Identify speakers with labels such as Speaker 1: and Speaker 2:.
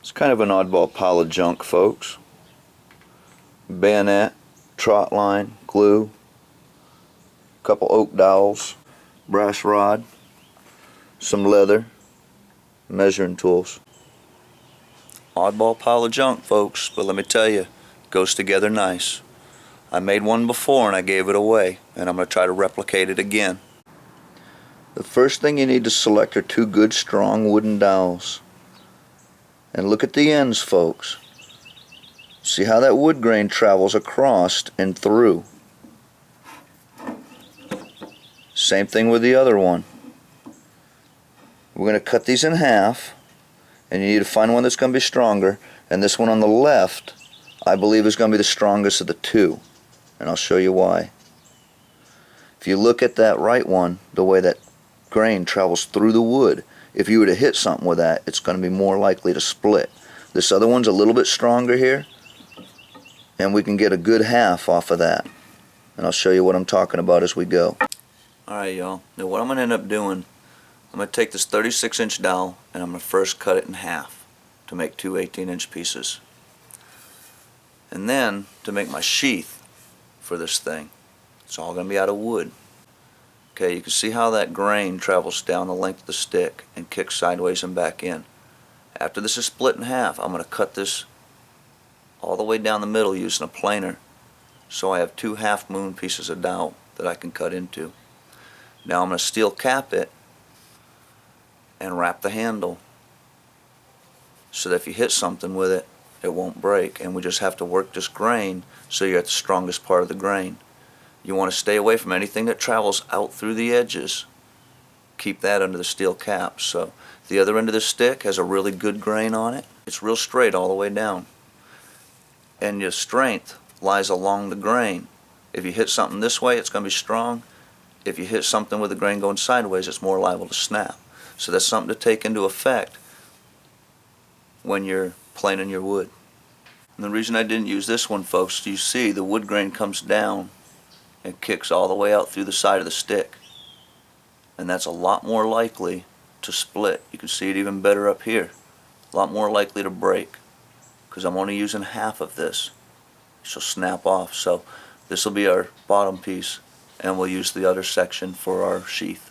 Speaker 1: It's kind of an oddball pile of junk, folks. Bayonet, trot line, glue, couple oak dowels, brass rod, some leather, measuring tools. Oddball pile of junk, folks, but let me tell you, it goes together nice. I made one before and I gave it away, and I'm going to try to replicate it again. The first thing you need to select are two good strong wooden dowels. And look at the ends, folks. See how that wood grain travels across and through. Same thing with the other one. We're going to cut these in half, and you need to find one that's going to be stronger, and this one on the left I believe is going to be the strongest of the two, and I'll show you why. If you look at that right one, the way that grain travels through the wood, if you were to hit something with that, it's going to be more likely to split. This other one's a little bit stronger here, and we can get a good half off of that, and I'll show you what I'm talking about as we go. Alright, y'all, now what I'm going to end up doing, I'm going to take this 36-inch dowel and I'm going to first cut it in half to make two 18-inch pieces. And then, to make my sheath for this thing, it's all going to be out of wood. Okay, you can see how that grain travels down the length of the stick and kicks sideways and back in. After this is split in half, I'm going to cut this all the way down the middle using a planer, so I have two half-moon pieces of dowel that I can cut into. Now I'm going to steel cap it and wrap the handle so that if you hit something with it, it won't break, and we just have to work this grain so you're at the strongest part of the grain. You want to stay away from anything that travels out through the edges. Keep that under the steel cap. So the other end of the stick has a really good grain on it. It's real straight all the way down, and your strength lies along the grain. If you hit something this way, it's going to be strong. If you hit something with the grain going sideways, it's more liable to snap. So that's something to take into effect when you're planing your wood. And the reason I didn't use this one, folks, you see the wood grain comes down and kicks all the way out through the side of the stick, and that's a lot more likely to split. You can see it even better up here. A lot more likely to break because I'm only using half of this. She'll snap off. So this will be our bottom piece, and we'll use the other section for our sheath.